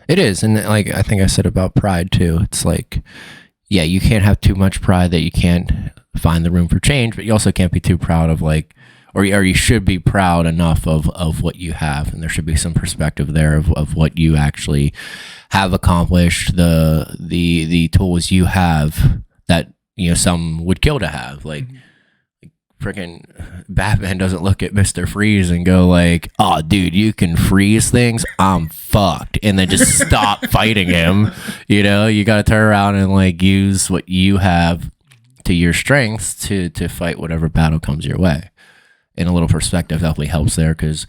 [SPEAKER 2] it is. And like, I think I said about pride too. It's like, yeah, you can't have too much pride that you can't find the room for change, but you also can't be too proud of like, or you should be proud enough of what you have. And there should be some perspective there of what you actually have accomplished, the tools you have that, some would kill to have. Like, freaking Batman doesn't look at Mr. Freeze and go like, oh dude, you can freeze things, I'm fucked, and then just stop fighting him. You gotta turn around and like use what you have to your strengths to fight whatever battle comes your way. And a little perspective definitely helps there, because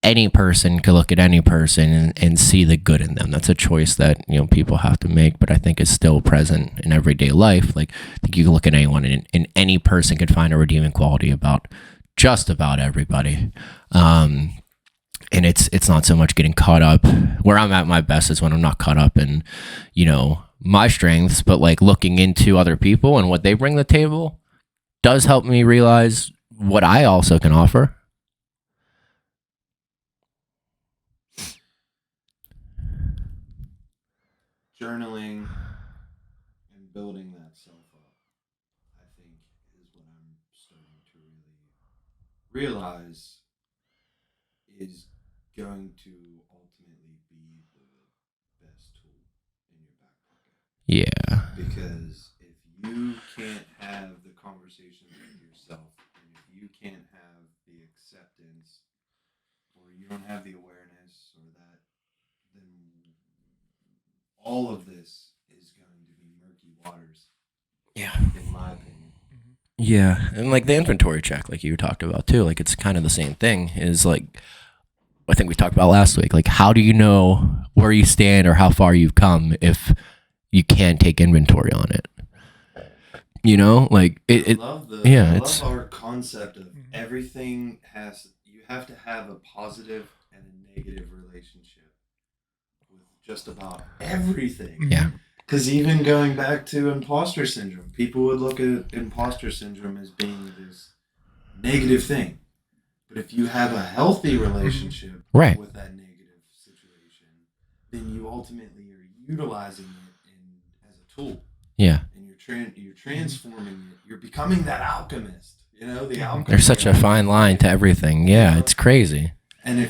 [SPEAKER 2] any person could look at any person and see the good in them. That's a choice that people have to make, but I think it's still present in everyday life. Like, I think you can look at anyone and any person could find a redeeming quality about just about everybody. And it's not so much getting caught up. Where I'm at my best is when I'm not caught up in my strengths, but like looking into other people and what they bring to the table does help me realize what I also can offer.
[SPEAKER 1] Journaling and building that self up, I think, is what I'm starting to really realize is going to ultimately be the best tool in your back pocket.
[SPEAKER 2] Yeah.
[SPEAKER 1] Because if you can't have the conversations with yourself, and if you can't have the acceptance, or you don't have the awareness, or that, then all of this is going to be murky waters.
[SPEAKER 2] Yeah.
[SPEAKER 1] In my opinion.
[SPEAKER 2] Yeah, and like the inventory check, like you talked about too, like it's kind of the same thing. Is like, I think we talked about last week. Like, how do you know where you stand or how far you've come if you can't take inventory on it? Like
[SPEAKER 1] I love our concept of everything you have to have a positive and a negative relationship with just about everything.
[SPEAKER 2] Yeah.
[SPEAKER 1] Because even going back to imposter syndrome, people would look at imposter syndrome as being this negative thing. But if you have a healthy relationship
[SPEAKER 2] Right.
[SPEAKER 1] with that negative situation, then you ultimately are utilizing it as a tool.
[SPEAKER 2] Yeah.
[SPEAKER 1] And you're transforming it. You're becoming that alchemist. You know, the alchemist.
[SPEAKER 2] There's such a fine line to everything. Yeah, it's crazy.
[SPEAKER 1] And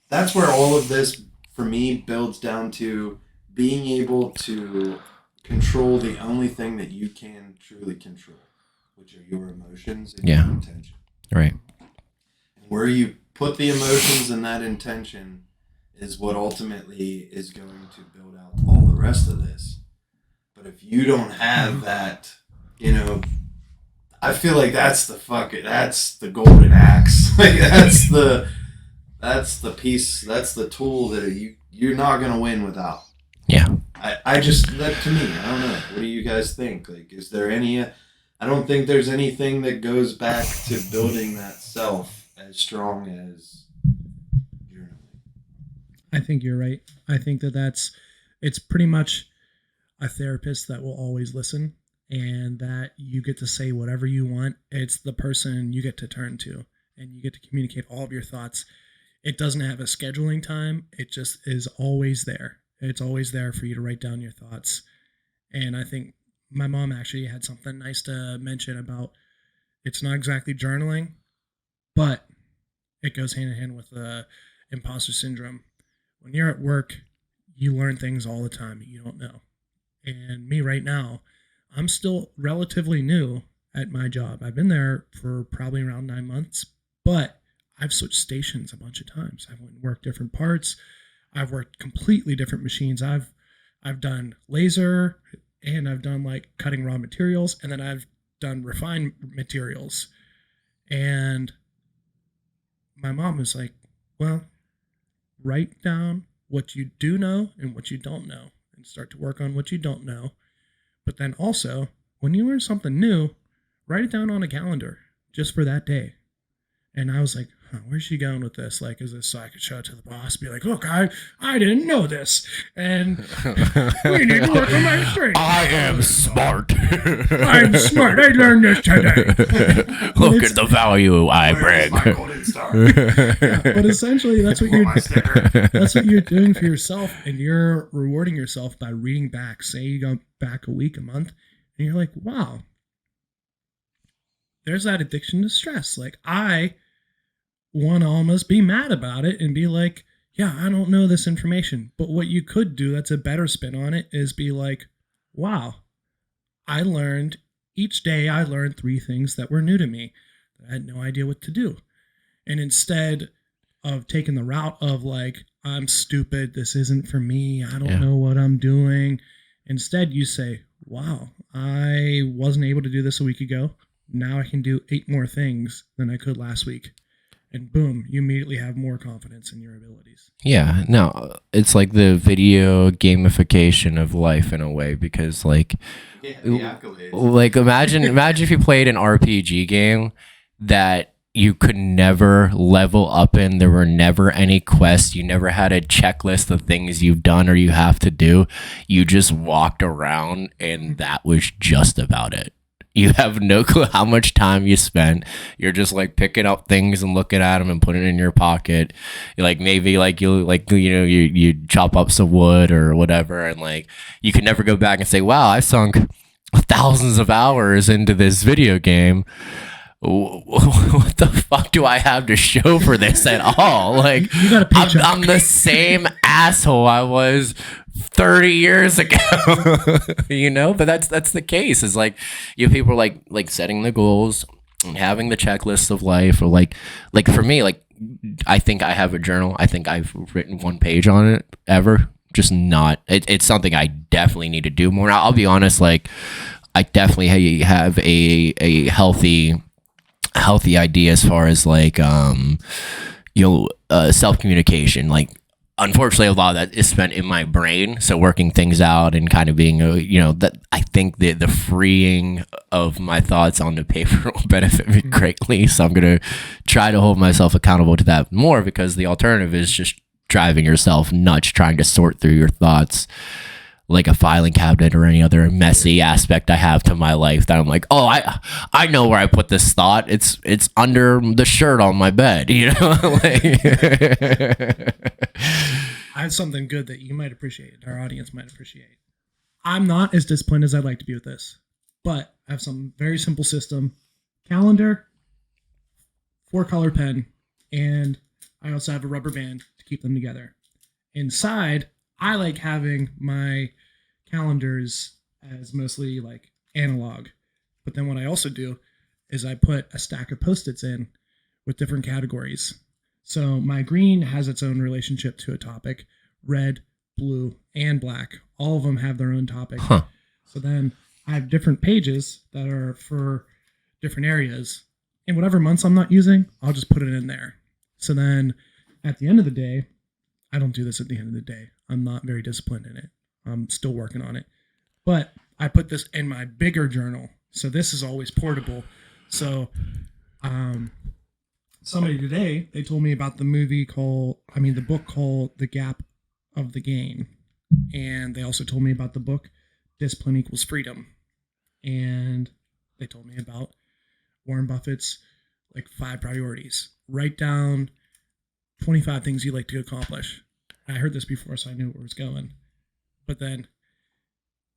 [SPEAKER 1] that's where all of this for me builds down to being able to control the only thing that you can truly control, which are your emotions and
[SPEAKER 2] Yeah.
[SPEAKER 1] your intention.
[SPEAKER 2] Right.
[SPEAKER 1] And where you put the emotions and that intention is what ultimately is going to build out all the rest of this. But if you don't have that, you know, I feel like that's the golden axe. Like that's the piece, that's the tool that you're not gonna win without.
[SPEAKER 2] Yeah.
[SPEAKER 1] I just, that to me, I don't know. What do you guys think? Like, is there any? I don't think there's anything that goes back to building that self as strong as journaling.
[SPEAKER 3] I think you're right. I think it's pretty much a therapist that will always listen, and that you get to say whatever you want. It's the person you get to turn to, and you get to communicate all of your thoughts. It doesn't have a scheduling time. It just is always there. It's always there for you to write down your thoughts. And I think my mom actually had something nice to mention about, it's not exactly journaling, but it goes hand in hand with imposter syndrome. When you're at work, you learn things all the time that you don't know. And me right now, I'm still relatively new at my job. I've been there for probably around 9 months, but I've switched stations a bunch of times. I've went and worked different parts. I've worked completely different machines. I've done laser, and I've done like cutting raw materials, and then I've done refined materials. And my mom was like, well, write down what you do know and what you don't know, and start to work on what you don't know. But then also, when you learn something new, write it down on a calendar just for that day. And I was like, where's she going with this? Like, is this so I could show it to the boss? Be like, look, I didn't know this, and we need to work on my strength.
[SPEAKER 2] I am smart.
[SPEAKER 3] I'm smart. I learned this today.
[SPEAKER 2] Look at the value I bring.
[SPEAKER 1] My golden star.
[SPEAKER 3] But essentially, that's what
[SPEAKER 1] My sticker.
[SPEAKER 3] that's what you're doing for yourself, and you're rewarding yourself by reading back. Say you go back a week, a month, and you're like, wow, there's that addiction to stress. Like, I want to almost be mad about it and be like, yeah, I don't know this information. But what you could do that's a better spin on it is be like, wow, each day I learned 3 things that were new to me that I had no idea what to do. And instead of taking the route of like, I'm stupid, this isn't for me, I don't know what I'm doing, instead you say, wow, I wasn't able to do this a week ago. Now I can do 8 more things than I could last week. And boom, you immediately have more confidence in your abilities.
[SPEAKER 2] Yeah, no, it's like the video gamification of life in a way, because like,
[SPEAKER 1] Yeah, the accolades.
[SPEAKER 2] like imagine if you played an RPG game that you could never level up in. There were never any quests. You never had a checklist of things you've done or you have to do. You just walked around, and that was just about it. You have no clue how much time you spent. You're just like picking up things and looking at them and putting it in your pocket. Like maybe like you chop up some wood or whatever, and like you can never go back and say, wow, I sunk thousands of hours into this video game. What the fuck do I have to show for this at all? Like,
[SPEAKER 3] You got a paycheck.
[SPEAKER 2] I'm the same asshole I was 30 years ago. But that's the case. Is like, people are like setting the goals and having the checklist of life, or like for me, like I think I have a journal. I think I've written 1 page on it ever. Just not. It's something I definitely need to do more. Now, I'll be honest. Like, I definitely have a healthy idea as far as like self-communication. Like, unfortunately, a lot of that is spent in my brain, so working things out and kind of being that I think the freeing of my thoughts onto paper will benefit me greatly. So I'm gonna try to hold myself accountable to that more, because the alternative is just driving yourself nuts trying to sort through your thoughts like a filing cabinet or any other messy aspect I have to my life that I'm like, oh, I know where I put this thought. It's under the shirt on my bed, you know? Like,
[SPEAKER 3] I have something good that you might appreciate, our audience might appreciate. I'm not as disciplined as I'd like to be with this, but I have some very simple system: calendar, 4-color pen, and I also have a rubber band to keep them together. Inside, I like having my calendars as mostly like analog, but then what I also do is I put a stack of Post-its in with different categories. So my green has its own relationship to a topic. Red, blue, and black, all of them have their own topic.
[SPEAKER 2] Huh.
[SPEAKER 3] So then I have different pages that are for different areas. And whatever months I'm not using, I'll just put it in there. So then at the end of the day, I don't do this at the end of the day. I'm not very disciplined in it. I'm still working on it. But I put this in my bigger journal. So this is always portable. So somebody today, they told me about the book called The Gap of the Gain. And they also told me about the book Discipline Equals Freedom. And they told me about Warren Buffett's like 5 priorities. Write down 25 things you'd like to accomplish. I heard this before, so I knew where it was going. But then,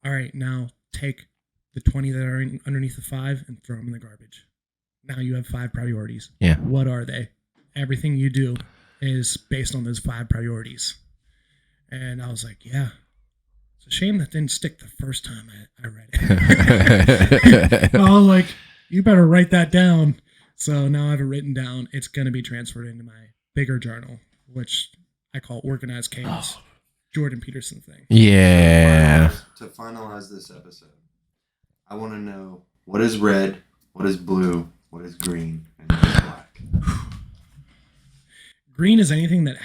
[SPEAKER 3] all right, now take the 20 that are underneath the 5 and throw them in the garbage. Now you have 5 priorities.
[SPEAKER 2] Yeah.
[SPEAKER 3] What are they? Everything you do is based on those 5 priorities. And I was like, yeah. It's a shame that didn't stick the first time I read it. I was like, you better write that down. So now I have it written down. It's going to be transferred into my bigger journal, which I call Organized Chaos. Jordan Peterson thing.
[SPEAKER 2] Yeah.
[SPEAKER 1] To finalize this episode, I want to know what is red, what is blue, what is green, and what is black.
[SPEAKER 3] Green is anything that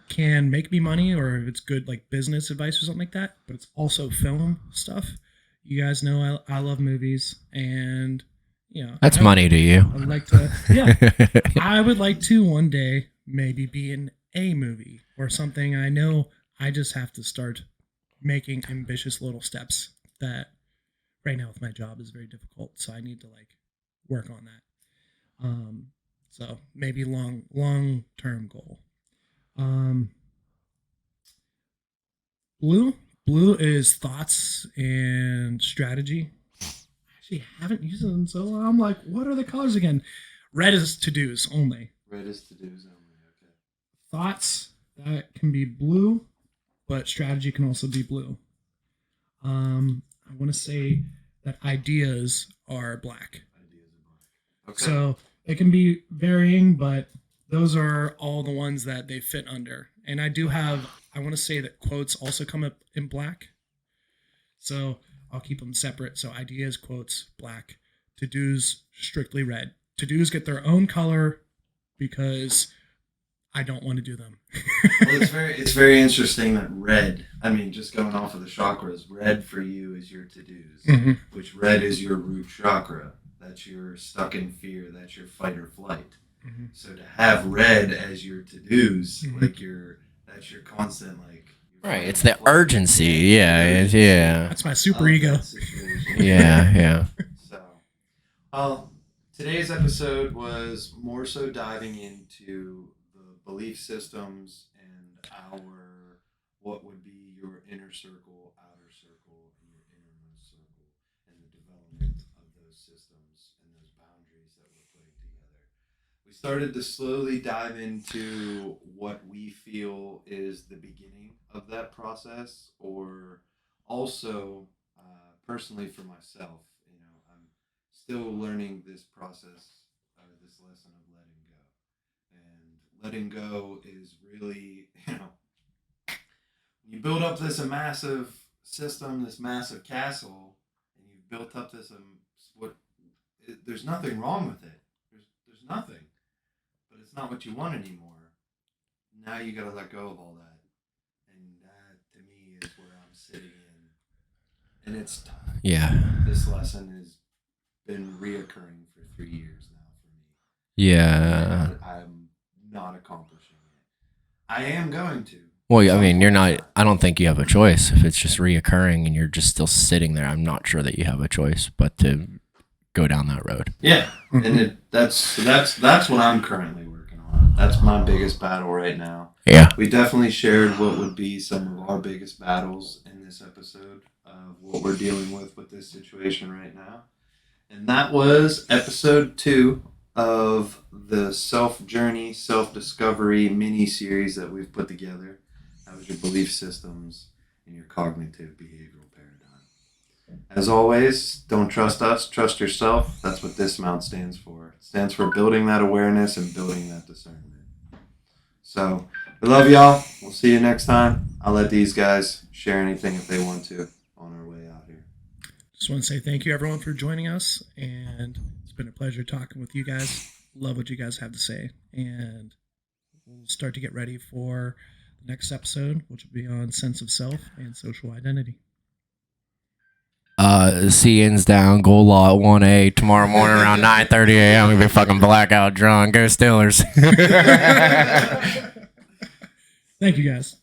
[SPEAKER 3] can make me money, or if it's good like business advice or something like that, but it's also film stuff. You guys know I love movies, and
[SPEAKER 2] that's money to you.
[SPEAKER 3] I'd like to, yeah. I would like to one day maybe be in a movie or something. I know I just have to start making ambitious little steps that right now with my job is very difficult. So I need to like work on that. So maybe long-term goal. Blue is thoughts and strategy. I actually haven't used them, so I'm like, what are the colors again? Red is to-dos only.
[SPEAKER 1] Red is to-dos only, okay.
[SPEAKER 3] Thoughts, that can be blue, but strategy can also be blue. I want to say that ideas are black.
[SPEAKER 1] Ideas are black. Okay.
[SPEAKER 3] So it can be varying, but those are all the ones that they fit under. And I want to say that quotes also come up in black. So I'll keep them separate. So ideas, quotes, black. To-dos, strictly red. To-dos get their own color because I don't want to do them.
[SPEAKER 1] Well, it's very interesting that red, I mean, just going off of the chakras, red for you is your to-dos,
[SPEAKER 3] Mm-hmm.
[SPEAKER 1] which red is your root chakra. That's your stuck in fear. That's your fight or flight.
[SPEAKER 3] Mm-hmm.
[SPEAKER 1] So to have red as your to-dos,
[SPEAKER 3] Mhm.
[SPEAKER 1] like that's your constant, like... your
[SPEAKER 2] Right.
[SPEAKER 1] fight
[SPEAKER 2] It's
[SPEAKER 1] or
[SPEAKER 2] the
[SPEAKER 1] flight.
[SPEAKER 2] urgency. Yeah. Yeah.
[SPEAKER 3] That's my super ego.
[SPEAKER 1] That situation.
[SPEAKER 2] Yeah.
[SPEAKER 1] So, today's episode was more so diving into the belief systems and what would be your inner circle, outer circle, and your innermost circle, and the development of those systems and those boundaries that we're putting together. We started to slowly dive into what we feel is the beginning of that process, or also personally for myself, I'm still learning this process, this lesson of letting go. And letting go is really, when you build up this massive system, this massive castle, and you've built up this, there's nothing wrong with it. There's nothing. But it's not what you want anymore. Now you gotta let go of all that. And that, to me, is where I'm sitting in. And it's tough.
[SPEAKER 2] Yeah.
[SPEAKER 1] This lesson has been reoccurring for 3 years now for me.
[SPEAKER 2] Yeah.
[SPEAKER 1] I'm not accomplishing it. I am going to.
[SPEAKER 2] Well, I mean, you're not. I don't think you have a choice if it's just reoccurring and you're just still sitting there. I'm not sure that you have a choice but to go down that road.
[SPEAKER 1] Yeah, and that's what I'm currently working on. That's my biggest battle right now.
[SPEAKER 2] Yeah.
[SPEAKER 1] We definitely shared what would be some of our biggest battles in this episode of what we're dealing with this situation right now, and that was episode 2 of the self journey, self discovery mini series that we've put together. That was your belief systems and your cognitive behavioral paradigm. As always, don't trust us, trust yourself. That's what Dismount stands for. It stands for building that awareness and building that discernment. So, we love y'all. We'll see you next time. I'll let these guys share anything if they want to on our way out here.
[SPEAKER 3] Just want to say thank you, everyone, for joining us. And it's been a pleasure talking with you guys. Love what you guys have to say. And we'll start to get ready for the next episode, which will be on sense of self and social identity.
[SPEAKER 2] CN's down, goal lot 1A tomorrow morning around 9:30 a.m. I'm gonna be fucking blackout drunk. Go Steelers.
[SPEAKER 3] Thank you, guys.